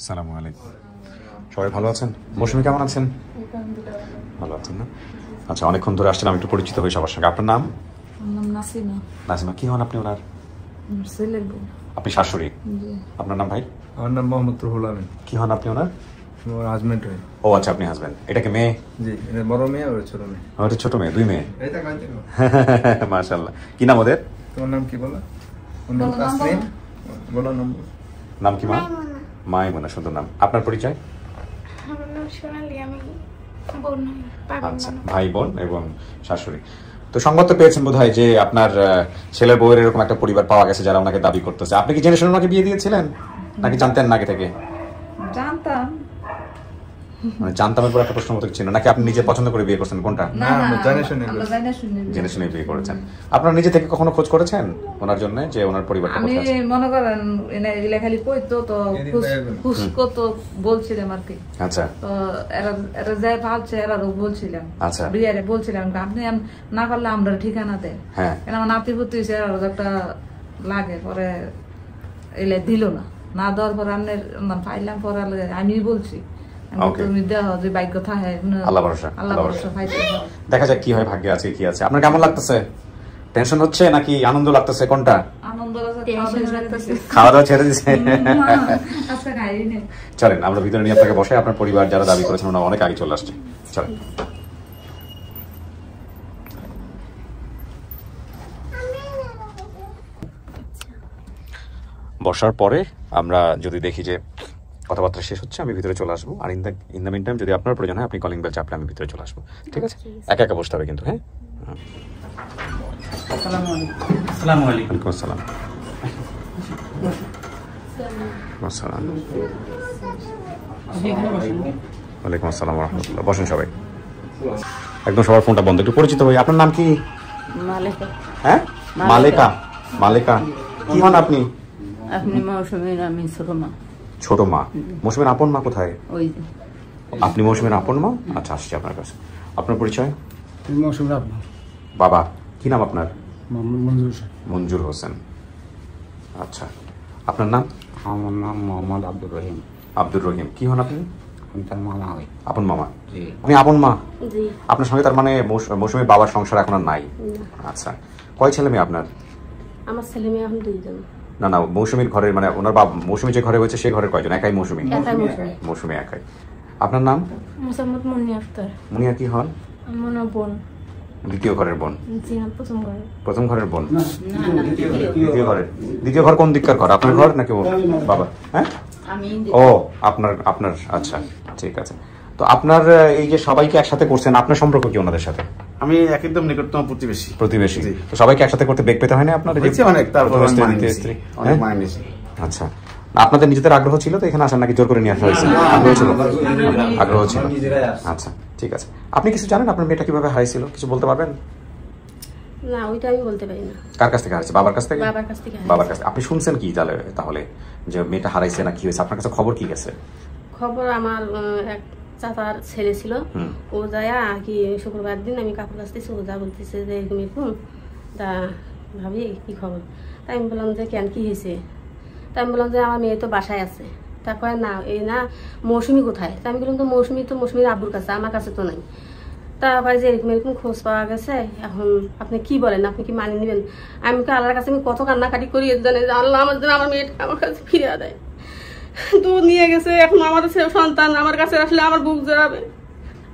আসসালামু আলাইকুম। সবাই ভালো আছেন? মৌসুমী কেমন আছেন? ভালো আছেন না? আচ্ছা, অনেকক্ষণ ধরে আসছেন, আমি একটু পরিচিত হই সবার সঙ্গে। আপনার নাম? নাসিমা। নাসিমা, কি হন আপনি ওনার? ছেলের বউ। আপনি শাশুড়ি? আপনার নাম ভাই? আমার নাম মোহাম্মদ রুহুল আমিন। কি হন আপনি ওনার? আমার হাজবেন্ড হয়। ও আচ্ছা, আপনি হাজবেন্ড। এটা কি মেয়ে? জি, এটা বড় মেয়ে আর ছোট মেয়ে। ওটা ছোট মেয়ে, দুই মেয়ে। এই তা কাঁদতে না। মাশাআল্লাহ। কি নাম ওদের? তোমার নাম কি বলো? ওর নাম তাসনিম। বলো নাম। নাম কি মা? মাইমুনা, সুন্দর নাম। আপনার পরিচয়? আমার নাম সোনালী, আমি বোন হই। আচ্ছা, ভাই বোন এবং শাশুড়ি। তো সংবাদ তো পেয়েছেন বোধহয় যে আপনার ছেলের বউয়ের এরকম একটা পরিবার পাওয়া গেছে যারা ওনাকে দাবি করতেছে। আপনি কি জেনে শুনে ওনাকে বিয়ে দিয়েছিলেন নাকি জানতেন না আগে থেকে? জানতাম। মানে জানতামের পর একটা প্রশ্ন মতো ছিল নাকি আপনি নিজে পছন্দ করে বিয়ে করছেন? কোনটা? না, আমরা জেনে শুনে জেনে শুনে বিয়ে করেছেন। আপনারা নিজে থেকে কখনো খোঁজ করেছেন ওনার জন্য যে ওনার পরিবারটা আমি কোথায় আছে? মনে করেন এগুলা খালি কইতো তো খুশ করতো বলছিলাম আর কি। আচ্ছা, তো এরা যাই ভাবছে এরাও বলছিলাম। আচ্ছা। বিয়ারে বলছিলাম আপনি না পারলে আমরা ঠিকানা দেয়। হ্যাঁ। কেন আমার নাতি পুতি হয়েছে এরাও একটা লাগে পরে এলে দিল না। না দেওয়ার পর আমরা পাইলাম পরে আমি বলছি তুমি দেহ যে ভাগ্য থাকে আল্লাহ ভরসা। আল্লাহ ভরসা পাইতে। দেখা যাক কি হয়, ভাগ্যে আছে কি আছে। আপনার কেমন লাগতেছে? টেনশন হচ্ছে নাকি আনন্দ লাগতেছে? কোনটা? আনন্দ লাগতেছে। খাওয়া দাওয়া ছেড়ে দিছে? আজকে খাইনি। চলেন আমরা ভিতরে নিয়ে আপনাকে বসে, আপনার পরিবার যারা দাবি করেছেন ওরা অনেক আগে চলে আসছে। চলেন। বসার পরে আমরা যদি দেখি যে কথাবার্তা শেষ হচ্ছে, আমি ভিতরে চলে আসবো। আর ইন দ্য মিন টাইম যদি আপনার প্রয়োজন হয় আপনি কলিং বেল চাপলে আমি ভিতরে চলে আসবো। ঠিক আছে? একা একা বসতে হবে কিন্তু। হ্যাঁ। আসসালামু আলাইকুম। ওয়ালাইকুম আসসালাম। আসসালাম। ওয়ালাইকুম আসসালাম ওয়া রাহমাতুল্লাহ। বসেন সবাই। একদম সবার ফোনটা বন্ধ। একটু পরিচিত হই। আপনার নাম কি? মালেকা। হ্যাঁ, মালেকা। মালেকা, কি হন আপনি? আপনি মৌসুমীর, আমি ছোট মা। ছোট মা। মৌসুমীর আপন মা কোথায়? ওই আপনি মৌসুমীর আপন মা? আচ্ছা, আসছি আপনার কাছে। আপনার পরিচয়? মৌসুমীর আপন। বাবা, কি নাম আপনার? মঞ্জুর হোসেন। মঞ্জুর হোসেন। আচ্ছা, আপনার নাম? আমার নাম মোহাম্মদ আব্দুর রহিম। আব্দুর রহিম, কি হন আপনি? আমি তার মামা হই। আপন মামা? জি। আপনি আপন মা? জি। আপনার সঙ্গে তার মানে মৌসুমীর বাবার সংসার এখন আর নাই? আচ্ছা, কয় ছেলে মেয়ে আপনার? আমার ছেলে মেয়ে এখন দুইজন। না না, মৌসুমীর ঘরের মানে ওনার বাবা, মৌসুমী যে ঘরে হয়েছে সে ঘরের কয়জন? একাই মৌসুমী? একাই মৌসুমী। মৌসুমী একাই। আপনার নাম? মোসাম্মদ মুন্নি আক্তার। মুনিয়া, কি হন? আমার বোন। দ্বিতীয় ঘরের বোন? জি, প্রথম ঘরে। প্রথম ঘরের বোন? দ্বিতীয় ঘরের। দ্বিতীয় ঘর কোন দিককার ঘর? আপনার ঘর নাকি ওর বাবা? হ্যাঁ, ও আপনার আপনার আচ্ছা, ঠিক আছে। তো আপনার এই যে সবাইকে একসাথে করছেন, আপনার সম্পর্ক কি ওনাদের সাথে? আমি একদম নিকটতম প্রতিবেশী। প্রতিবেশী। তো সবাইকে একসাথে করতে বেগ পেতে হয় না আপনার? অনেক, তারপর স্ত্রী। অনেক মাইনে নিয়েছি। আচ্ছা, আপনাদের নিজেদের আগ্রহ ছিল তো এখানে আসার নাকি জোর করে নিয়ে আসা হয়েছে? আগ্রহ ছিল। আগ্রহ ছিল। আচ্ছা, ঠিক আছে। আপনি কিছু জানেন আপনার মেয়েটা কিভাবে হারিয়েছিল? কিছু বলতে পারবেন? না, ওইটা আমি বলতে পারি না। কার কাছ থেকে হারিয়েছে? বাবার কাছ থেকে? বাবার কাছ থেকে। বাবার কাছে। আপনি শুনছেন কি তাহলে যে মেয়েটা হারাইছে না কি হয়েছে? আপনার কাছে খবর কি গেছে? খবর আমার এক চাচার ছেলে ছিল, ও যায় আর কি শুক্রবার দিন আমি কাপড় কাচতেছি, ও যা বলতেছে যে এরকম এরকম। তা ভাবি কি খবর? তাই আমি বললাম যে কেন কি হয়েছে? তাই আমি বললাম যে আমার মেয়ে তো বাসায় আছে। তা কয় না, এই না মৌসুমী কোথায়? তা আমি বললাম তো মৌসুমীর আব্বুর কাছে, আমার কাছে তো নাই। তা ভাই যে এরকম এরকম খোঁজ পাওয়া গেছে, এখন আপনি কি বলেন? আপনি কি মানিয়ে নেবেন? আমি তো আল্লাহর কাছে আমি কত কান্নাকাটি করি জানে যে আল্লাহ আমার জন্য আমার মেয়েটা আমার কাছে ফিরে দেয়। তো নিয়ে গেছে, এখন আমাদের সন্তান আমার কাছে আসলে আমার বুক জড়াবে।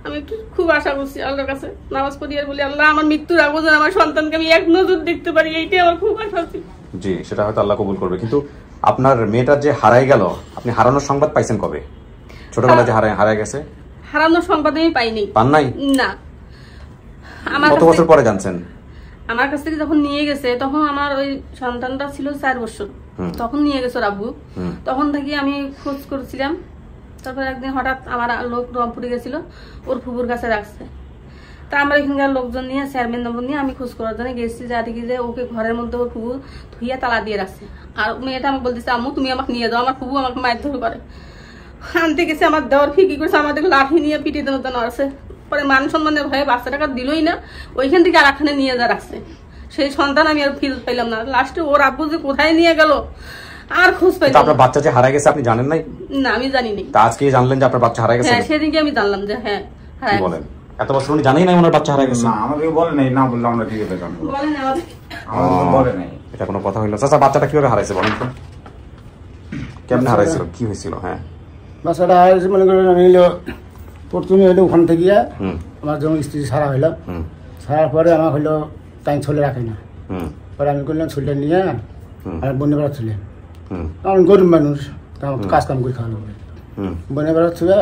আমি খুব আশা করছি আল্লাহর কাছে, নামাজ পড়ি আর বলি আল্লাহ আমার মৃত্যুর আগে যেন আমার সন্তানকে আমি এক নজর দেখতে পারি, এইটাই আমার খুব আশা ছিল। জি, সেটা হয়তো আল্লাহ কবুল করবে। কিন্তু আপনার মেয়েটার যে হারাই গেল, আপনি হারানোর সংবাদ পাইছেন কবে? ছোটবেলায় যে হারাই গেছে? হারানোর সংবাদ আমি পাইনি। পান নাই? না। আমার কত বছর পরে জানছেন? আমার কাছ থেকে যখন নিয়ে গেছে তখন আমার ওই সন্তানটা ছিল 4 বছর। তখন নিয়ে গেছে আব্বু। তখন থেকে আমি খোঁজ করছিলাম। তারপর একদিন হঠাৎ আমার লোক রংপুরে গেছিল, ওর ফুপুর কাছে রাখছে। তা আমরা এখানকার লোকজন নিয়ে চেয়ারম্যান নম্বর নিয়ে আমি খোঁজ করার জন্য গেছি, যা দেখি যে ওকে ঘরের মধ্যে ওর ফুপু ধুইয়া তালা দিয়ে রাখছে। আর মেয়েটা আমাকে বলতেছে আম্মু তুমি আমাকে নিয়ে যাও, আমার ফুপু আমাকে মারধর করে। আনতে গেছে, আমার দেওয়ার ফিকি করছে, আমাদের লাঠি নিয়ে পিটিয়ে দেওয়া আছে। পরে মান সম্মানের ভয়ে বাচ্চাটাকে দিলই না, ওইখান থেকে আর একখানে নিয়ে যা রাখছে। সেই সন্তান আমি আর ফিরত পাইলাম না। লাস্টে ওর আব্বু যে কোথায় নিয়ে গেল আর খোঁজ তো পাইলাম আপনার বাচ্চা যে হারায় গেছে আপনি জানেন নাই? না, আমি জানি না। তা আজকে জানলেন যে আপনার বাচ্চা হারায় গেছে? হ্যাঁ, সেদিনকে আমি জানলাম যে হ্যাঁ কি হারায় বলেন? এত বছর উনি জানেই নাই ওনার বাচ্চা হারায় গেছে? না আমাদের বলে নাই, না বললে আমরা কি করে জানবো? বলেন আমাদের আমাদের বলে নাই। এটা কোনো কথা হইলো? চাচা বাচ্চাটা কিভাবে হারাইছে বলেন তো? কেমনে হারাইছিল, কি হয়েছিল? হ্যাঁ, বাচ্চাটা হারাইছে মনে করেন আমি হলো প্রথমে হলো ওখান থেকে আমার যখন স্ত্রী সারা হইলো, সারার পরে আমার হলো তাই ছোলে রাখে না, পরে আমি করলাম ছোলটা নিয়ে আর বনে বেড়া ছিলে, আমি গরিব মানুষ, কাজ কাম করে খাওয়ানো হবে, বনে বেড়া ছিলে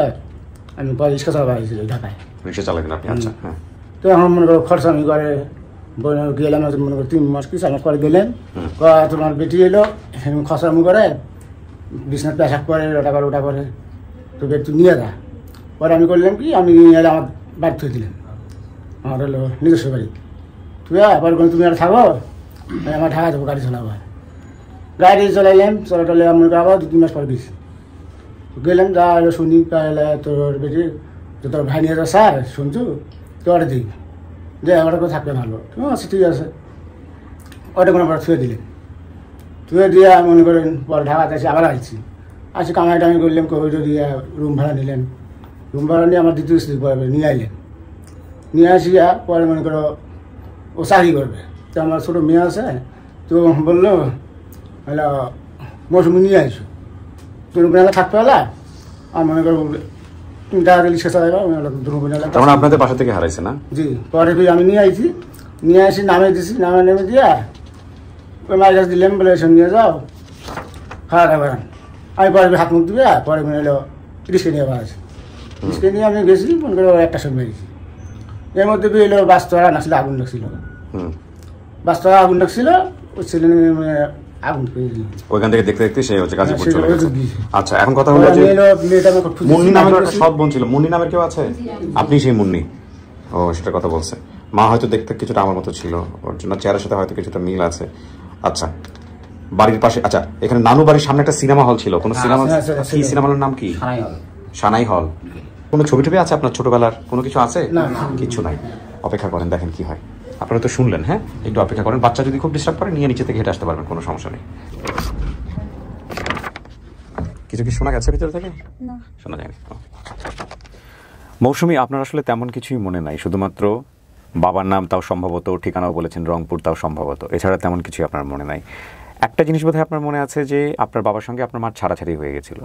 আমি পরে রিক্সা চালাবো আসছিল ঢাকায়, রিক্সা চালাবেন আপনি? আচ্ছা, হ্যাঁ। তো এখন মনে করো খরচা আমি করে গেলাম, মনে করো 3 মাস কি 4 মাস পরে গেলেন, তোমার বেটি এলো খরচা আমি করে বিছনাথ পেশাক করে ওটা করে তো বেটি নিয়ে যা, পরে আমি করলাম কি আমি নিয়ে এলে আমার বাড়ি থুয়ে দিলেন, আমার হলো নিজস্ব বাড়ি তুই পরে তুমি আর থাকো, আমার ঢাকা যাবো গাড়ি চালাবো, গাড়ি চলাইলাম চলে মনে করো আবার 2-3 মাস পরে দিয়েছি, গেলাম যা এলো শুনি তোর বেটি তো তোর ভাই নিয়ে যা স্যার শুনছু তোর দিই যে আমার কেউ থাকবে ভালো, আচ্ছা ঠিক আছে, ওটা কোনো আবার থুয়ে দিলেন, থুয়ে দিয়ে মনে করেন পরে ঢাকাতে এসে আবার আসছি কামাই টামাই করলাম, কোভিড দিয়ে রুম ভাড়া নিলেন, রুম ভাড়া নিয়ে আমার দ্বিতীয় স্ত্রী পরে নিয়ে আইলেন, নিয়ে আসিয়া পরে মনে করো ও চাকরি করবে, তো আমার ছোটো মেয়ে আছে, তো বললো হলো মৌসুমি নিয়ে আসো তুমি থাকতে হলা, আর মনে করো তুমি টাকা রিক্সা চালাইবা, তার মানে আপনাদের বাসা থেকে হারাইছে না? জি, পরে আমি নিয়ে আইছি, নিয়ে আসি নামে দিছি, নেমে দিয়া ওই মাছ গাছ দিলাম বলে এসে নিয়ে যাও খাওয়া দাওয়া করেন, আমি পরে হাত মুখ দিবে, পরে মনে হলো রিক্সা নিয়ে আবার আসি, রিক্সা নিয়ে আমি গেছি মনে করো 1টার সময় গেছি, এর মধ্যে এলো বাস্তরা নাছিল, আগুন লাগছিল, বাস্তরা আগুন লাগছিল, ওই ছেলে আগুন ওইখান থেকে দেখতে দেখতে সে হচ্ছে গাজীপুর চলে গেছে। গেছে। আচ্ছা, এখন কথা হলো যে মুন্নি নামের একটা সৎ বোন ছিল, মুন্নি নামের কেউ আছে? আপনি সেই মুন্নি? ও, সেটা কথা বলছে। মা হয়তো দেখতে কিছুটা আমার মতো ছিল, ওর জন্য চেহারার সাথে হয়তো কিছুটা মিল আছে। আচ্ছা, বাড়ির পাশে, আচ্ছা এখানে নানু বাড়ির সামনে একটা সিনেমা হল ছিল, কোন সিনেমা, কি সিনেমা হলের নাম কি? সানাই হল। কোনো ছবি টবি আছে আপনার ছোটবেলার, কোনো কিছু আছে? কিছু নাই। অপেক্ষা করেন, দেখেন কি হয়। আপনারা তো শুনলেন, হ্যাঁ, একটু অপেক্ষা করেন, বাচ্চা যদি খুব ডিস্টার্ব করে নিয়ে নিচে থেকে হেঁটে আসতে পারবেন, কোনো সমস্যা নেই। কিছু কি শোনা গেছে ভিতর থেকে? না, শোনা যায়নি। মৌসুমী, আপনার আসলে তেমন কিছুই মনে নাই, শুধুমাত্র বাবার নাম, তাও সম্ভবত ঠিকানাও বলেছেন রংপুর, তাও সম্ভবত, এছাড়া তেমন কিছুই আপনার মনে নাই। একটা জিনিস বোধহয় আপনার মনে আছে যে আপনার বাবার সঙ্গে আপনার মার ছাড়াছাড়ি হয়ে গেছিল,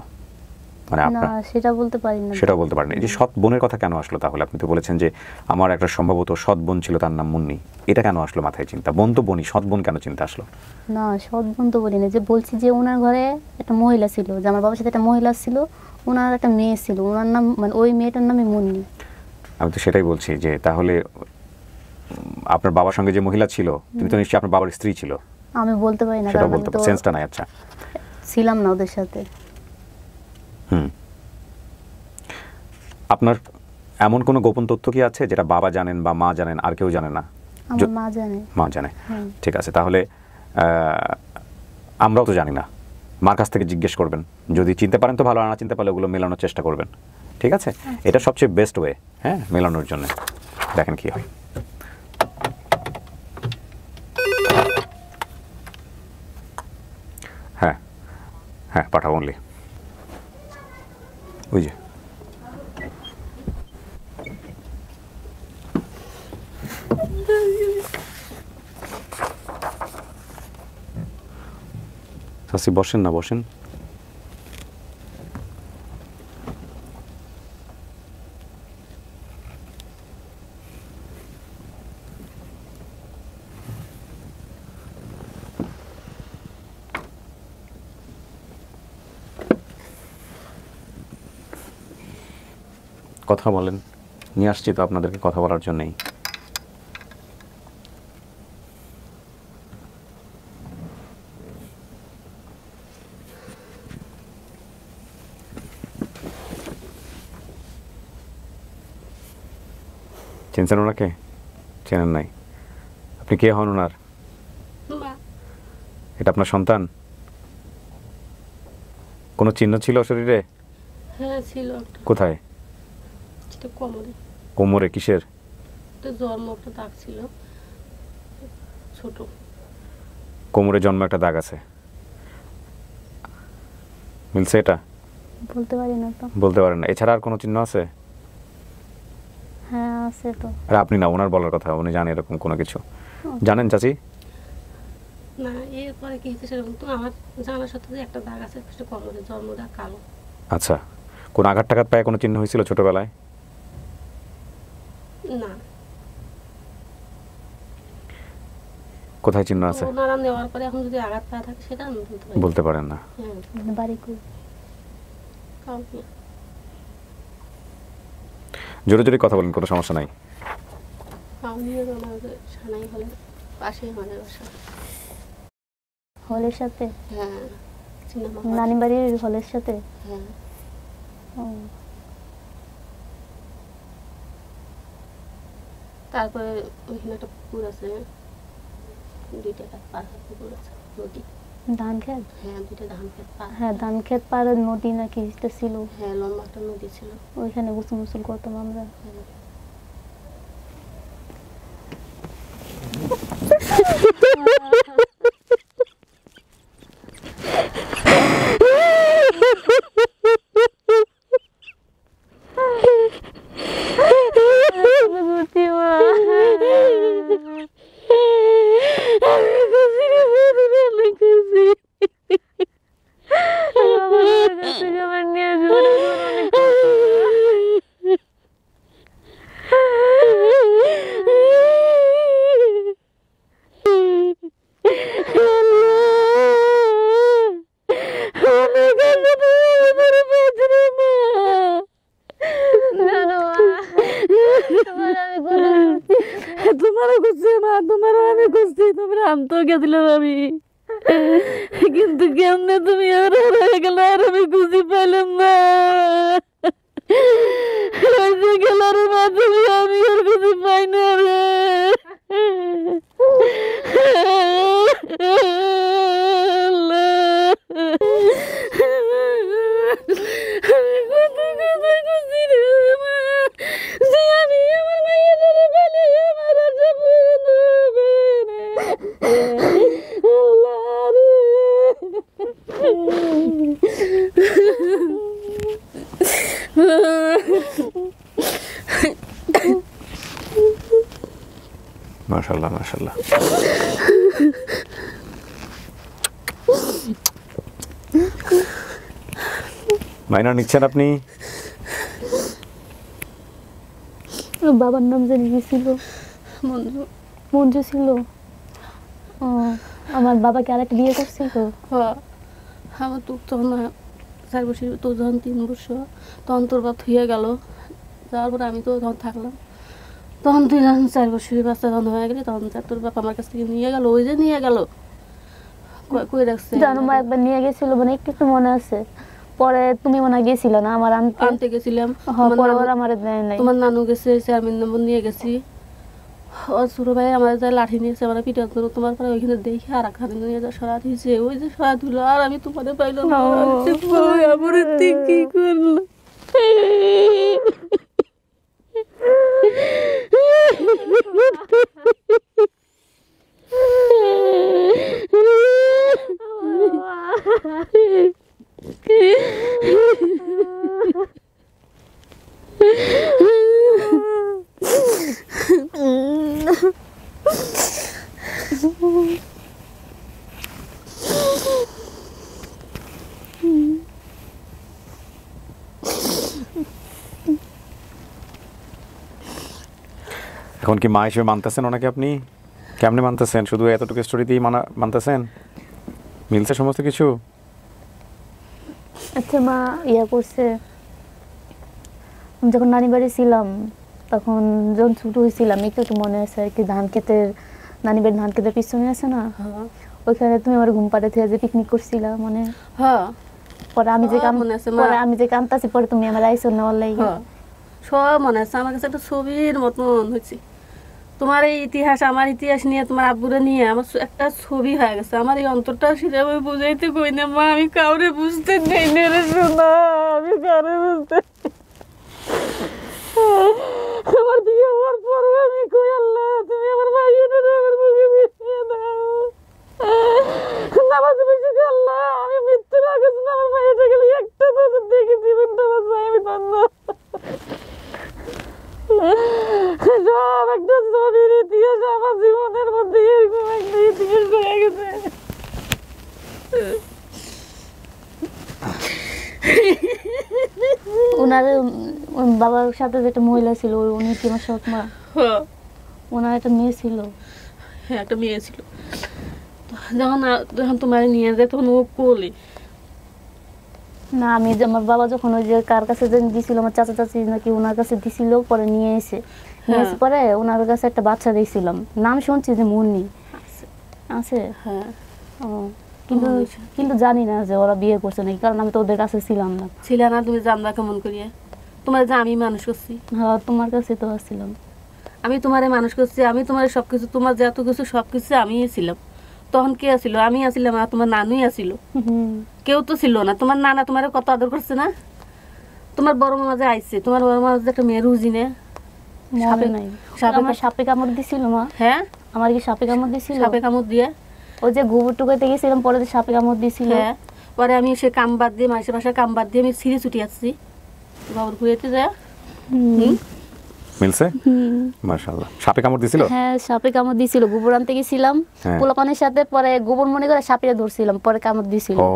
মানে আপনার সেটা বলতে পারি না। সেটাও বলতে পারেন। এই যে সৎ বোনের কথা কেন আসলো তাহলে? আপনি তো বলেছেন যে আমার একটা সম্ভবত সৎ বোন ছিল, তার নাম মুন্নি, এটা কেন আসলো মাথায় চিন্তা? বোন তো বোনই, সৎ বোন কেন চিন্তা আসলো? না, সৎ বোন তো বলি না, যে বলছি যে ওনার ঘরে একটা মহিলা ছিল, যে আমার বাবার সাথে একটা মহিলা ছিল, ওনার একটা মেয়ে ছিল, ওনার নাম মানে ওই মেয়েটার নামই মুন্নি। আমি তো সেটাই বলছি যে তাহলে আপনার বাবার সঙ্গে যে মহিলা ছিল, তুমি তো নিশ্চয়ই আপনার বাবার স্ত্রী ছিল। আমি বলতে পারি না, সেটা বলতে সেন্সটা নাই। আচ্ছা, ছিলাম না ওদের সাথে। আপনার এমন কোনো গোপন তথ্য কি আছে যেটা বাবা জানেন বা মা জানেন, আর কেউ জানে না? আমার মা জানে। মা জানে, ঠিক আছে। তাহলে আমরাও তো জানি না, মার কাছ থেকে জিজ্ঞেস করবেন, যদি চিনতে পারেন তো ভালো, আর না চিনতে পারলে ওগুলো মেলানোর চেষ্টা করবেন, ঠিক আছে? এটা সবচেয়ে বেস্ট ওয়ে, হ্যাঁ, মেলানোর জন্য। দেখেন কি হয়। হ্যাঁ হ্যাঁ, পাঠাবো অনলি। ওই যে চাচি, বসেন না, বসেন। কথা বলেন, নিয়ে আসছি তো আপনাদেরকে কথা বলার জন্যই। চিনছেন ওনাকে? চেনেন নাই? আপনি কে হন ওনার? এটা আপনার সন্তান? কোনো চিহ্ন ছিল শরীরে? হ্যাঁ ছিল। কোথায়? কোমরে। কোমরে? কিসের? জন্ম একটা দাগ ছিল, ছোট। কোমরে জন্ম একটা দাগ আছে। মিলছে এটা? বলতে পারি না তো। বলতে পারেন না। এছাড়া আর কোনো চিহ্ন আছে? হ্যাঁ আছে তো। আর আপনি না, ওনার বলার কথা, উনি জানেন এরকম কোনো কিছু? জানেন চাচি? না, এরপরে কি হচ্ছে সেরকম তো আমার জানার সাথে যে একটা দাগ আছে, কোমরে জন্মদাগ কালো। আচ্ছা, কোন আঘাত টাঘাত পায়ে কোনো চিহ্ন হয়েছিল ছোটবেলায়? না। কোথায় চিহ্ন আছে? ওনারা নেওয়ার পরে এখন যদি আঘাত পায়ে থাকে সেটা আমি বলতে পারেন না। হ্যাঁ। বাড়ি কই? কাউকে। জোরে জোরে কথা বলেন, কোনো সমস্যা নাই। আমিও আমাদের সানাই হলে পাশেই আমাদের বাসা। হলের সাথে? হ্যাঁ। নানি বাড়ির হলের সাথে? হ্যাঁ। তারপরে ওইখানে একটা পুকুর আছে, 2 টাকা পার পুকুর আছে, নদী। ধান খেত? হ্যাঁ, 2টা ধান খেত পার। হ্যাঁ, ধান খেত পার নদী নাকি এটা ছিল? হ্যাঁ, লম্বা একটা নদী ছিল, ওইখানে গোসল গোসল করতাম আমরা। কিন্তু কেমনে তুমি আর হয়ে গেল, আর আমি খুঁজে পাইলাম না। গেলার মাধ্যমে আমি আর খুঁজে পাই না রে। মাশাআল্লাহ মাশাআল্লাহ। মাইনা নিচ্ছেন আপনি? বাবার নাম জানি কি ছিল? মঞ্জু। মঞ্জু ছিল। আমার বাবাকে আরেকটা বিয়ে করছিল। হ্যাঁ, আমার তো তখন 4 বছর, তো যখন 3 বছর তখন তোর বাপ হয়ে গেল। যাওয়ার পরে আমি তো তখন থাকলাম, তখন তুই 4 বছরের বাচ্চা তখন হয়ে গেলি, তখন তোর বাপ আমার কাছ থেকে নিয়ে গেল। ওই যে নিয়ে গেল, কই রাখছে জানো মা, একবার নিয়ে গেছিল, মানে একটু একটু মনে আছে। পরে তুমি মনে গেছিল না আমার আনতে গেছিলাম। তোমার নানু গেছে, চেয়ারম্যান নম্বর নিয়ে গেছি। ও ছোট ভাই আমার যা লাঠি নিয়েছে, আমার পিঠা তোমার পরে ওইখানে দেখে আর একখানে নিয়ে যা সরা দিয়েছে, ওই যে সরা দিল, আর আমি তোমাদের পাইলাম না। আমার কি করলো? এখন কি মা হিসেবে মানতেছেন ওনাকে? আপনি কেমনে মানতেছেন? শুধু এতটুকু স্টোরি দিয়েই মানতেছেন? মিলছে সমস্ত কিছু? আচ্ছা মা ইয়া করছে, যখন নানি বাড়ি ছিলাম তখন যখন ছোট হয়েছিলাম, একটু একটু মনে আছে আর কি, ধান ক্ষেতের, নানি বাড়ির ধান ক্ষেতের পিছনে আছে না, ওইখানে তুমি আমার ঘুম পাড়ে থেকে যে পিকনিক করছিলা মনে? হ্যাঁ। পরে আমি যে কান্তাছি, পরে তুমি আমার আইসো না অনলাইন। সব মনে আছে আমার কাছে, একটা ছবির মতন হয়েছে। তোমার এই ইতিহাস, আমার ইতিহাস নিয়ে, তোমার আব্বুরে নিয়ে আমার একটা ছবি হয়ে গেছে। আমার এই অন্তরটা সেটা আমি বুঝাইতে কই না মা, আমি কাউরে বুঝতে নেই না রে সোনা, আমি কাউরে বুঝতে। আমার বিয়ে হওয়ার পরও আমি কই আল্লাহ তুমি আমার ভাইয়ের আমার মুখে মিশিয়ে দাও। নামাজ বেশি আল্লাহ, আমি মৃত্যুর আগে আমার ভাইয়েরটা গেলে ওনার বাবার সাথে যেটা মহিলা ছিল উনি কি আমার সৎ মা? হ্যাঁ ওনার একটা মেয়ে ছিল। হ্যাঁ একটা মেয়ে ছিল। যখন তোমার নিয়ে যায় তখন ও কোলে। না আমি আমার বাবা যখন ওই যে কার কাছে দিছিল আমার চাচা চাচি নাকি ওনার কাছে দিছিল, পরে নিয়ে এসে পরে ওনার কাছে একটা বাচ্চা দিয়েছিলাম, নাম শুনছি যে মুন্নি আছে। হ্যাঁ ও কিন্তু কিন্তু জানি না যে ওরা বিয়ে করছে নাকি, কারণ আমি তো ওদের কাছে ছিলাম না। ছিল না, তুমি জানবা কেমন করিয়া? তোমার যে আমি মানুষ করছি। হ্যাঁ তোমার কাছে তো আসছিলাম। আমি তোমারে মানুষ করছি, আমি তোমার সবকিছু, তোমার যে এত কিছু সবকিছু আমিই ছিলাম। তখন কে আসিল? আমি আসিলাম আর তোমার নানুই আসিল, কেউ তো ছিল না। তোমার নানা তোমার কত আদর করছে না? তোমার বড় মামা যে আইছে, তোমার বড় মামা যে একটা মেয়ে রুজি নে সাপে কামড় দিছিল মা। হ্যাঁ আমার কি সাপে কামড় দিছিল? সাপে কামড় দিয়ে ওই যে গোবর টুকাইতে গেছিলাম, পরে সাপে কামড় দিছিল। হ্যাঁ পরে আমি সে কাম বাদ দিয়ে মাসে বাসায় কাম বাদ দিয়ে আমি ছিঁড়ে ছুটি আসছি বাবুর ঘুরেতে যায়। মিলছে? মাশাআল্লাহ। সাপে কামড় দিছিল? হ্যাঁ সাপে কামড় দিছিল, গোবর আনতে গেছিলাম পোলাপানের সাথে, পরে গোবর মনে করে সাপে ধরছিলাম, পরে কামড় দিছিল। ও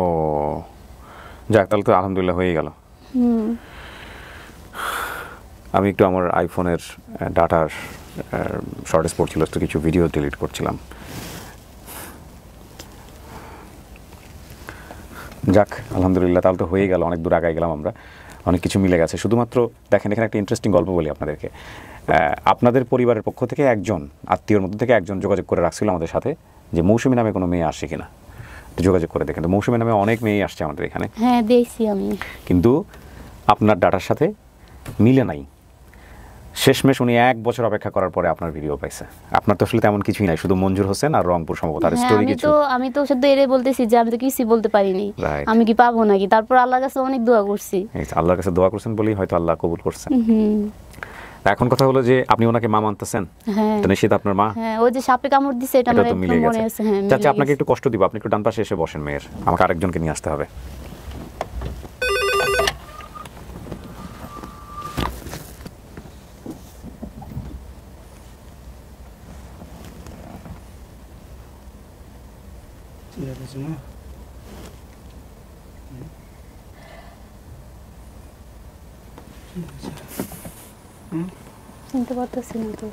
যাক, তাহলে তো আলহামদুলিল্লাহ হয়ে গেল। আমি একটু আমার আইফোনের ডাটার শর্টেজ পড়ছিল, তো কিছু ভিডিও ডিলিট করছিলাম। যাক আলহামদুলিল্লাহ, তাহলে তো হয়ে গেল, অনেক দূর আগায় গেলাম আমরা, অনেক কিছু মিলে গেছে। শুধুমাত্র দেখেন এখানে একটা ইন্টারেস্টিং গল্প বলি আপনাদেরকে। আপনাদের পরিবারের পক্ষ থেকে একজন আত্মীয়র মধ্যে থেকে একজন যোগাযোগ করে রাখছিল আমাদের সাথে যে মৌসুমী নামে কোনো মেয়ে আসে কিনা, যোগাযোগ করে দেখেন। তো মৌসুমী নামে অনেক মেয়ে আসছে আমাদের এখানে। হ্যাঁ দেখছি আমি, কিন্তু আপনার ডাটার সাথে মিলে নাই। শেষমেশ উনি 1 বছর অপেক্ষা করার পরে আপনার ভিডিও পাইছে। আপনার তো আসলে তেমন কিছুই নাই, শুধু মঞ্জুর হোসেন আর রংপুর সম্ভবত, আর স্টোরি কিছু। আমি তো শুধু এটাই বলতেছি যে আমি তো কিছুই বলতে পারিনি, আমি কি পাবো নাকি। তারপর আল্লাহর কাছে অনেক দোয়া করছি, আল্লাহর কাছে দোয়া করছেন বলেই হয়তো আল্লাহ কবুল করছেন। এখন কথা হলো যে আপনি ওনাকে মা মানতেছেন, তো নিশ্চিত আপনার মা। হ্যাঁ ওই যে সাপে কামড় দিছে এটা আমার একদম মনে আছে। হ্যাঁ চাচা আপনাকে একটু কষ্ট দিব, আপনি একটু ডান পাশে এসে বসেন মেয়ের, আমাকে আরেকজনকে নিয়ে আসতে হবে। চিনতে পারতেছি না তো।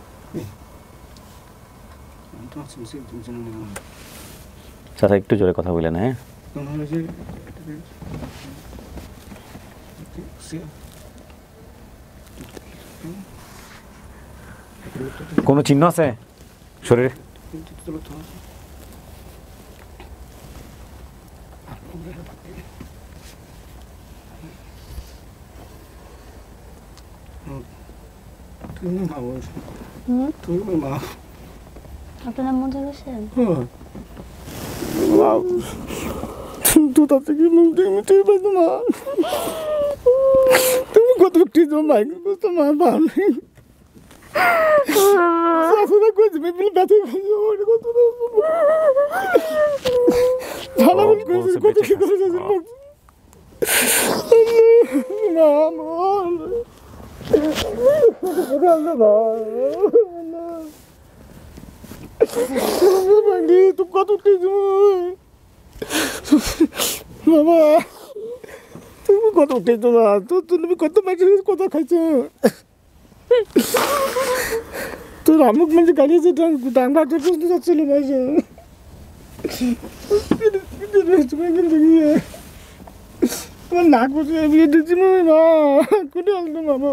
চাচা একটু জোরে কথা বলেন। হ্যাঁ কোনো চিহ্ন আছে শরীরে? আপনার নাম মঞ্জুর হোসেন? তুমি কত মাইক তোমার বাবা তুমি কত উঠেছো না, তুমি কত মাইকের কথা খাইছো। তোর আমুক মানে গাড়িয়েছে ডাঙ্গা যাচ্ছিল মাইছে তোমার নাক বসে বিয়ে দিচ্ছি মা কোনে আসলো মামা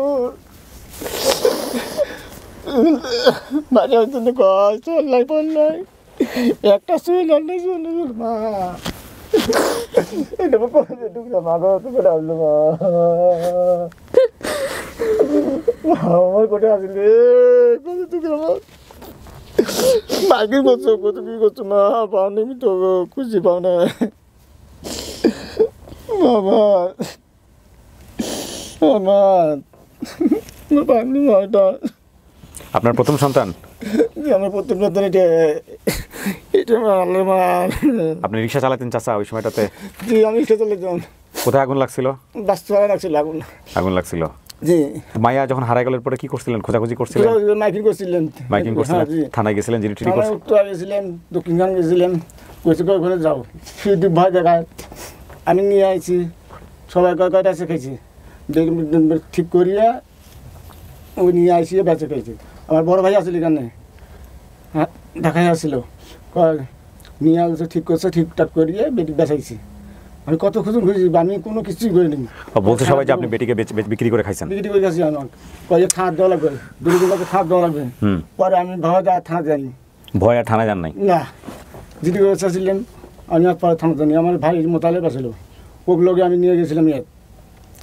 বাড়ি হচ্ছে না কয় চল্লাই পড়লাই একটা শুয়ে লড়লাই শুনে মা এটা টুকরা মা গো তুমি আসলো মা আমার কোটে আসলে কত টুকরা মা মাইকে করছো কত কি করছো মা পাও নেই তো খুশি পাও না বাবা পাইনি মাটা। আপনার প্রথম সন্তান? আমার প্রথম সন্তান এটা মা। আপনি রিক্সা চালাতেন চাচা ওই সময়টাতে? জি আমি রিক্সা চালাতাম। কোথায় আগুন লাগছিল? বাস্তবে লাগছিল আগুন লাগছিল। জি। মায়া যখন হারাই গেলের পরে কি করছিলেন? খোঁজাখুঁজি করছিলেন? মাইকিং করছিলেন। থানায় গেছিলেন? জিডি টিডি করছিলেন? উত্তরা গেছিলেন, দক্ষিণখান গেছিলেন, কইছে ওখানে যাও সেই ভয় দেখায় আমি নিয়ে আইছি সবাই কয়টা আছে খাইছে ঠিক করিয়া ওই নিয়ে আসিয়ে বেঁচে খাইছে। আমার বড় ভাই আসছিল এখানে, হ্যাঁ দেখাই আসছিল, নিয়ে আসছে ঠিক করছে, ঠিকঠাক করিয়ে বেটি বেচাইছি। আমি কত খুঁজুন খুঁজছি, আমি কোনো কিছুই করিনি। বলতে সবাই যে আপনি বেটিকে বিক্রি করে খাইছেন? বিক্রি করে খাইছি আমার, কয়ে থাঁত দেওয়া লাগবে, 2 দিন আগে থাঁত দেওয়া লাগবে। পরে আমি ভাবা যা থাঁত যাইনি, ভয় আর থানা যান নাই? না, দিদি ছিলেন আমি আর পরে থানা জানি। আমার ভাই মোতালেব আছিল, ওগুলোকে আমি নিয়ে গেছিলাম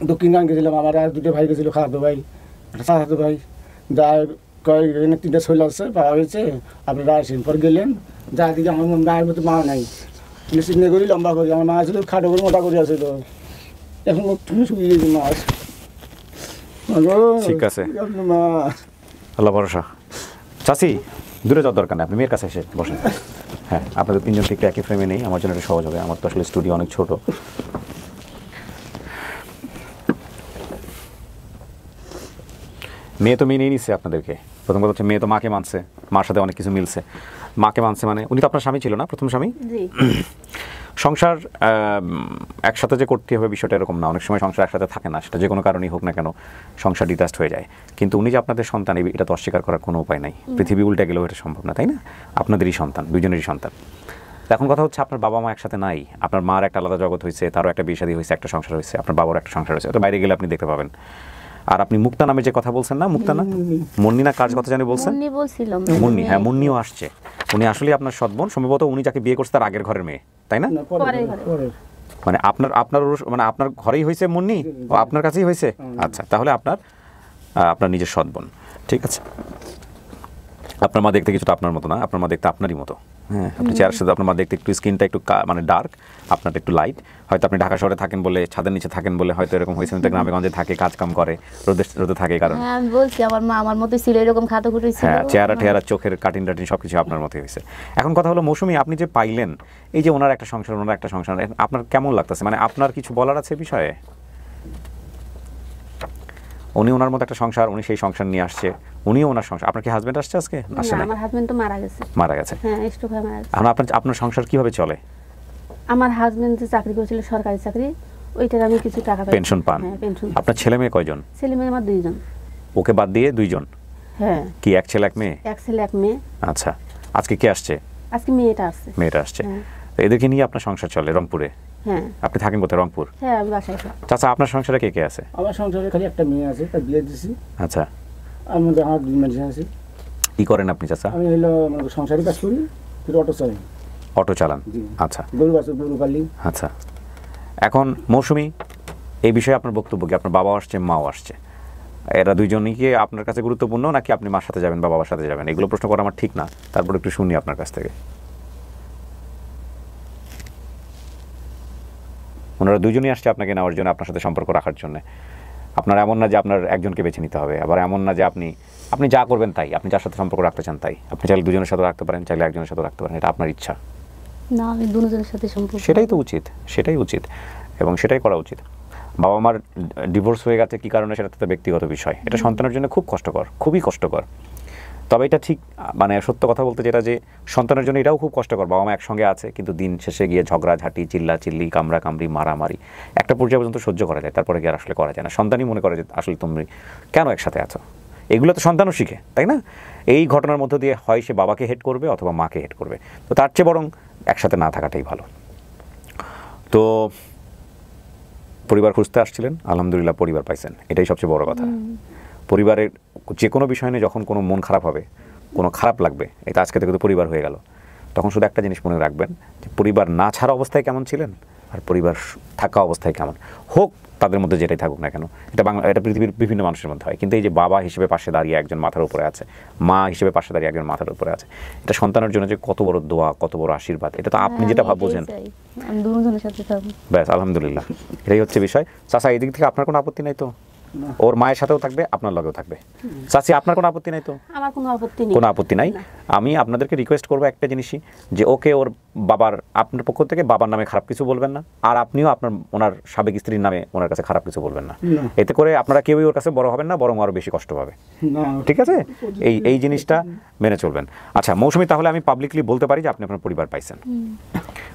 দক্ষিণগান গেছিলাম। আমার আর 2 ভাই গেছিলো, খালাতো ভাই, একটা চাচাতো ভাই। যা কয়েক 3টা শৈল আছে পাওয়া হয়েছে, আপনারা আসেন। পরে গেলেন, যা দিকে আমার মায়ের মতো মা নাই, চিন্তা করি লম্বা করি। আমার মা ছিল খাটো করে মোটা করে আসছিল, এখন তুমি শুকিয়ে গেছি মাছ। ঠিক আছে, আল্লাহ ভরসা। চাচি দূরে যাওয়ার দরকার নেই, আপনি মেয়ের কাছে এসে বসেন। হ্যাঁ, আপনাদের 3জন থেকে একই ফ্রেমে নেই, আমার জন্য এটা সহজ হবে। আমার তো আসলে স্টুডিও অনেক ছোট। মেয়ে তো মেনেই নিচ্ছে আপনাদেরকে। প্রথম কথা হচ্ছে মেয়ে তো মাকে মানছে, মার সাথে অনেক কিছু মিলছে। মাকে মানছে মানে উনি তো আপনার স্বামী ছিল না, প্রথম স্বামী? সংসার একসাথে যে করতে হবে বিষয়টা এরকম না। অনেক সময় সংসার একসাথে থাকে না, সেটা যে কোনো কারণেই হোক না কেন, সংসার ডিটাচড হয়ে যায়। কিন্তু উনি যে আপনাদের সন্তান, এটা তো অস্বীকার করার কোনো উপায় নাই। পৃথিবী উল্টে গেলেও এটা সম্ভব না, তাই না? আপনাদেরই সন্তান, 2জনেরই সন্তান। এখন কথা হচ্ছে আপনার বাবা মা একসাথে নাই, আপনার মার একটা আলাদা জগৎ হয়েছে, তারও একটা বিয়ে শাদী হয়েছে, একটা সংসার হয়েছে, আপনার বাবার একটা সংসার হয়েছে, তো বাইরে গেলে আপনি দেখতে পাবেন। আর আপনি মুক্তা নামে যে কথা বলছেন না, মুক্তা না মুন্নি না কাজ কথা জানি বলছেন? মুন্নি, হ্যাঁ মুন্নিও আসছে। উনি আসলে আপনার সৎবোন, সম্ভবত উনি যাকে বিয়ে করছে তার আগের ঘরের মেয়ে, তাই না? মানে আপনার মানে আপনার ঘরেই হয়েছে মুন্নি, ও আপনার কাছেই হয়েছে। আচ্ছা, তাহলে আপনার নিজের সৎবোন, ঠিক আছে। আপনার মা দেখতে কিছুটা আপনার মতো না, আপনার মা দেখতে আপনারই মতো। হ্যাঁ, আপনি চেয়ারের সাথে আপনার মা দেখতে একটু স্কিনটা একটু মানে ডার্ক, আপনারটা একটু লাইট। হয়তো আপনি ঢাকা শহরে থাকেন বলে, ছাদের নিচে থাকেন বলে হয়তো এরকম হয়েছে। গ্রামে গঞ্জে থাকে, কাজ কাম করে, রোদে থাকে কারণ। হ্যাঁ, আমি বলছি আমার মা আমার মতোই ছিল, এরকম খাটোখুটো ছিল। হ্যাঁ, চেহারা চোখের কাটিং সবকিছু আপনার মতোই হয়েছে। এখন কথা হলো মৌসুমী, আপনি যে পাইলেন, এই যে ওনার একটা সংসার, আপনার কেমন লাগতেছে? মানে আপনার কিছু বলার আছে বিষয়ে? উনি ওনার মতো একটা সংসার, উনি সেই সংসার নিয়ে আসছে, উনিও ওনার সংসার। আপনার কি হাজবেন্ড আসছে আজকে? আসছে না, আমার হাজবেন্ড তো মারা গেছে। হ্যাঁ, স্ট্রোক হয়ে মারা গেছে। এখন আপনার সংসার কিভাবে চলে? আমার হাজবেন্ড যে চাকরি করেছিল, সরকারি চাকরি, ওইটার আমি কিছু টাকা পাই, পেনশন পান। হ্যাঁ, পেনশন। আপনার ছেলে মেয়ে কয়জন? ছেলে মেয়ে আমার 2জন। ওকে বাদ দিয়ে 2জন? হ্যাঁ। কি এক ছেলে এক মেয়ে? এক ছেলে এক মেয়ে। আচ্ছা, আজকে কে আসছে? আজকে মেয়েটা আসছে। এদেরকে নিয়ে আপনার সংসার চলে রংপুরে? হ্যাঁ। আপনি থাকেন কোথায়? রংপুর? হ্যাঁ, আমি বাসায় থাকি। চাচা, আপনার সংসারে কে কে আছে? আমার সংসারে খালি একটা মেয়ে আছে, তার বিয়ে দিছি। আচ্ছা, আমার 2 মানুষ আছে। কি করেন আপনি চাচা? আমি হলো সংসারী কাজ করি, অটো চালাই। অটো চালান? আচ্ছা, গরু আছে, গরু পালি। আচ্ছা, এখন মৌসুমী, এই বিষয়ে আপনার বক্তব্য কি? আপনার বাবা আসছে, মাও আসছে, এরা 2জনই কি আপনার কাছে গুরুত্বপূর্ণ, নাকি আপনি মার সাথে যাবেন বা বাবার সাথে যাবেন? এগুলো প্রশ্ন করা আমার ঠিক না, তারপর একটু শুনি আপনার কাছ থেকে। ওনারা 2জনই আসছে আপনাকে নেওয়ার জন্য, আপনার সাথে সম্পর্ক রাখার জন্য। আপনার এমন না যে আপনার একজনকে বেছে নিতে হবে, আবার এমন না যে আপনি যা করবেন তাই, আপনি যার সাথে সম্পর্ক রাখতে চান তাই। আপনি চাইলে 2জনের সাথে রাখতে পারেন, চাইলে একজনের সাথে রাখতে পারেন, এটা আপনার ইচ্ছা। না, আমি 2জনের সাথে সম্পর্ক। সেটাই তো উচিত, সেটাই উচিত এবং সেটাই করা উচিত। বাবা মার ডিভোর্স হয়ে গেছে কি কারণে, সেটা তো ব্যক্তিগত বিষয়। এটা সন্তানের জন্য খুব কষ্টকর, খুবই কষ্টকর। তবে এটা ঠিক, মানে সত্য কথা বলতে যেটা, যে সন্তানের জন্য এটাও খুব কষ্টকর। বাবা মা একসঙ্গে আছে, কিন্তু দিন শেষে গিয়ে ঝগড়াঝাটি, চিল্লাচিল্লি, কামড়াকামড়ি, মারামারি একটা পর্যায়ে পর্যন্ত সহ্য করা যায়, তারপরে গিয়ে আসলে করা যায় না। সন্তানই মনে করে যে আসলে তুমি কেন একসাথে আছো। এগুলো তো সন্তানও শিখে, তাই না? এই ঘটনার মধ্য দিয়ে হয় সে বাবাকে হেট করবে অথবা মাকে হেট করবে। তো তার চেয়ে বরং একসাথে না থাকাটাই ভালো। তো পরিবার খুঁজতে আসছিলেন, আলহামদুলিল্লাহ পরিবার পাইছেন, এটাই সবচেয়ে বড় কথা। পরিবারের যে কোনো বিষয় নিয়ে যখন কোনো মন খারাপ হবে, কোনো খারাপ লাগবে, এটা আজকে থেকে তো পরিবার হয়ে গেল, তখন শুধু একটা জিনিস মনে রাখবেন, যে পরিবার না ছাড়া অবস্থায় কেমন ছিলেন আর পরিবার থাকা অবস্থায় কেমন হোক, তাদের মধ্যে যেটাই থাকুক না কেন, এটা পৃথিবীর বিভিন্ন মানুষের মধ্যে হয়। কিন্তু এই যে বাবা হিসেবে পাশে দাঁড়িয়ে একজন মাথার উপরে আছে, মা হিসেবে পাশে দাঁড়িয়ে একজন মাথার উপরে আছে, এটা সন্তানের জন্য যে কত বড় দোয়া, কত বড় আশীর্বাদ, এটা তো আপনি যেটা বোঝেন। আমি 2জনের সাথে থাকবো। ব্যাস, আলহামদুলিল্লাহ, এটাই হচ্ছে বিষয়। চাচা, এই দিক থেকে আপনার কোনো আপত্তি নাই তো? ওর মায়ের সাথেও থাকবে, আপনার লগেও থাকবে। চাচি আপনার কোনো আপত্তি নাই তো? আমার কোনো আপত্তি নেই। কোনো আপত্তি নাই। আমি আপনাদেরকে রিকোয়েস্ট করবো একটা জিনিসই, যে ওকে ওর বাবার, আপনার পক্ষ থেকে বাবার নামে খারাপ কিছু বলবেন না, আর আপনিও আপনার ওনার সাবেক স্ত্রীর নামে ওনার কাছে খারাপ কিছু বলবেন না। এতে করে আপনারা কেউই ওর কাছে বড় হবেন না, বরং আরও বেশি কষ্ট পাবে। ঠিক আছে, এই জিনিসটা মেনে চলবেন। আচ্ছা মৌসুমী, তাহলে আমি পাবলিকলি বলতে পারি যে আপনি আপনার পরিবার পাইছেন।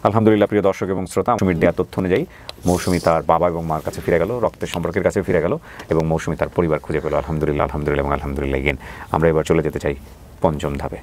আলহামদুলিল্লাহ প্রিয় দর্শক এবং শ্রোতা, মৌসুমীর দেওয়া তথ্য অনুযায়ী মৌসুমী তার বাবা এবং মার কাছে ফিরে গেল, রক্তের সম্পর্কের কাছে ফিরে গেল, এবং মৌসুমী তার পরিবার খুঁজে পেল। আলহামদুলিল্লাহ, আলহামদুলিল্লাহ এবং আলহামদুলিল্লাহ। এগেন আমরা এবার চলে যেতে চাই পঞ্চম ধাপে।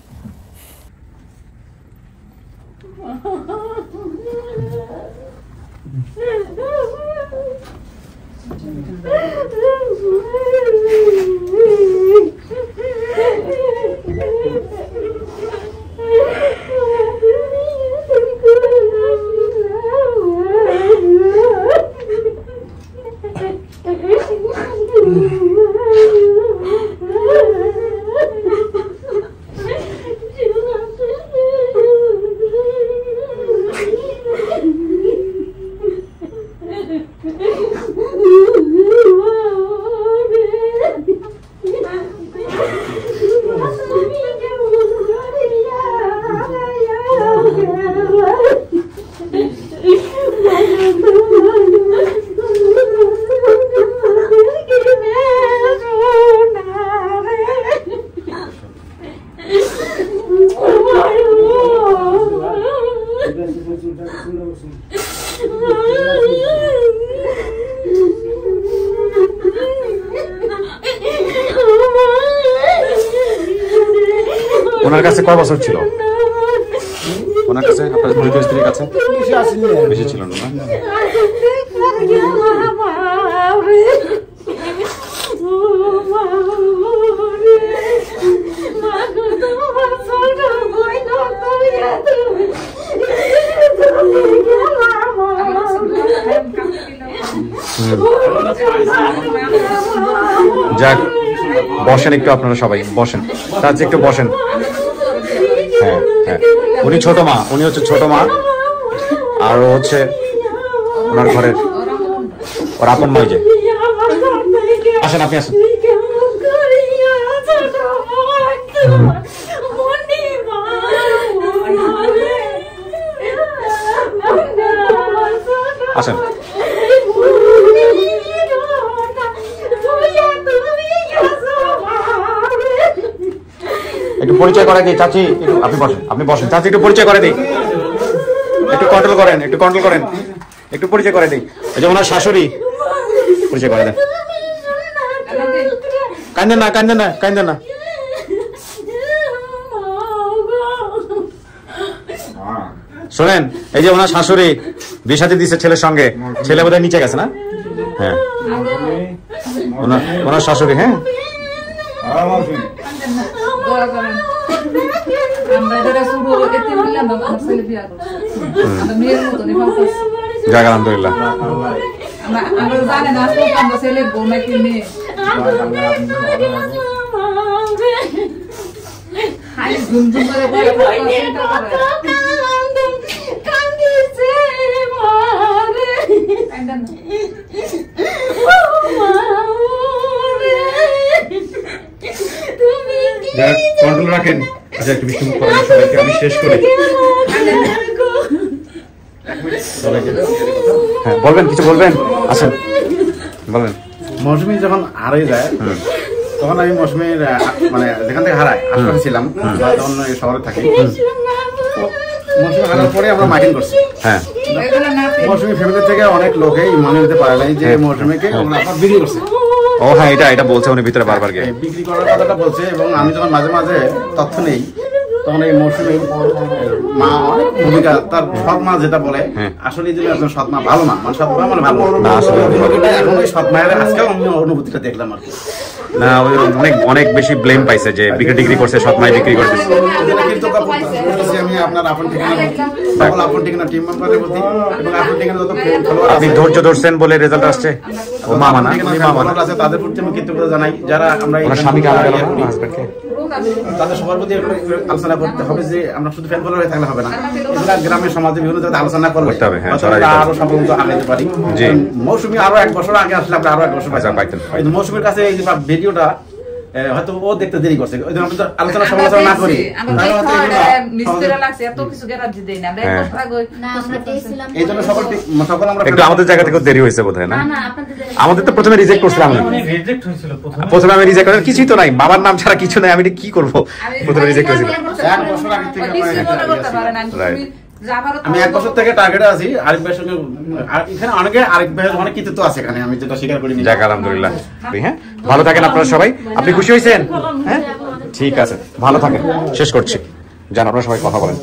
ওনার কাছে কয় বছর ছিল? ওনার কাছে, আপনার মৃত স্ত্রীর কাছে বেশি ছিল না? যাক, বসেন একটু, আপনারা সবাই বসেন, তার যে একটু বসেন। হ্যাঁ হ্যাঁ, উনি ছোট মা, উনি হচ্ছে ছোট মা, আর ও হচ্ছে ওনার ঘরের ওর আপন মা। যে আসেন, আপনি আসেন। আসেন, একটু পরিচয় করে দিই চাচি, আপনি বসেন, আপনি বসেন চাচি, একটু পরিচয় করে দিই, একটু কন্ট্রোল করেন, একটু কন্ট্রোল করেন, একটু পরিচয় করে দিই। এই যে ওনার শাশুড়ি, পরিচয় করে দেন। কান্দেন না, কান্দেন না, কান্দেন না। শোনেন, এই যে ওনার শাশুড়ি বিয়ে শাদী দিচ্ছে ছেলের সঙ্গে, ছেলে বোধহয় নিচে গেছে না? হ্যাঁ, ওনার শাশুড়ি। হ্যাঁ, যাক আলহামদুলিল্লাহ। কন্ট্রোল রাখেন। আচ্ছা, একটু বিষ্ণু করেন সবাইকে, আমি শেষ করি। হ্যাঁ, বলবেন, কিছু বলবেন? আচ্ছা বলবেন। মৌসুমী যখন হারিয়ে যায়, তখন আমি মৌসুমীর মানে যেখান থেকে হারাই আশপাশে ছিলাম, তখন শহরে থাকি। মৌসুমী হারার পরে আমরা মাইকিং করছি। হ্যাঁ, মৌসুমী ফ্যামিলি থেকে অনেক লোকেই মনে নিতে পারে নাই যে মৌসুমীকে বিক্রি করছে। ও হ্যাঁ, এটা বলছে উনি ভিতরে বারবার গিয়ে বিক্রি করার কথাটা বলছে, এবং আমি যখন মাঝে মাঝে তথ্য নেই, তখন এই মৌসুমীর মা অনেক ভূমিকা, তার সৎ মা যেটা বলে, আসলে যদি একজন সৎ মা ভালো মা, মানে সৎ মা মানে ভালো না, আসলে এখন ওই সৎ মায়ের আজকেও আমি অনুভূতিটা দেখলাম আর কি। না, ওই অনেক বেশি ব্লেম পাইছে যে ডিগ্রি করছে, সৎ মাই বিক্রি করছে। আমি আপনার আপন ঠিকানা, সকল আপন ঠিকানা টিম মেম্বারের প্রতি এবং আপন ঠিকানা যত খেলোয়াড় আপনি ধৈর্য ধরছেন বলে রেজাল্ট আসছে। ও মামা না, উনি মামা না, আছে, তাদের প্রতি আমি কৃতজ্ঞতা জানাই। যারা আমরা ওনার স্বামীকে আলাদা হাজবেন্ডকে তাদের সবার প্রতি আলোচনা করতে হবে যে আমরা শুধু ফ্যান ফলোয়ার হয়ে থাকলে হবে না, এগুলা গ্রামের সমাজে বিভিন্ন জায়গায় আলোচনা করলে আরো সম্ভবত আগাইতে পারি। মৌসুমী আরো 1 বছর আগে আসলে আমরা আরো 1 বছর পাইতেন। কিন্তু মৌসুমীর কাছে এই যে ভিডিওটা হয়তো ও দেখতে দেরি করছে, ওই জন্য আমরা আলোচনা সমালোচনা না করি। এই জন্য সকল আমরা একটু আমাদের জায়গা থেকে দেরি হয়েছে বোধহয় না? আমাদের তো প্রথমে রিজেক্ট করছিলাম, প্রথমে আমি রিজেক্ট করেছি, কিছুই তো নাই, বাবার নাম ছাড়া কিছু নাই, আমি কি করবো, প্রথমে রিজেক্ট হয়েছিল। 1 বছর আগে থেকে আমি 1 বছর থেকে টার্গেটে আছি আরিফ ভাইয়ের সঙ্গে। এখানে অনেকে আরিফ ভাইয়ের অনেক কৃতিত্ব আছে এখানে, আমি যেটা স্বীকার করি। যাক আলহামদুলিল্লাহ। হ্যাঁ, ভালো থাকেন আপনারা সবাই। আপনি খুশি হয়েছেন? হ্যাঁ, ঠিক আছে, ভালো থাকেন। শেষ করছি, যান আপনারা সবাই কথা বলেন।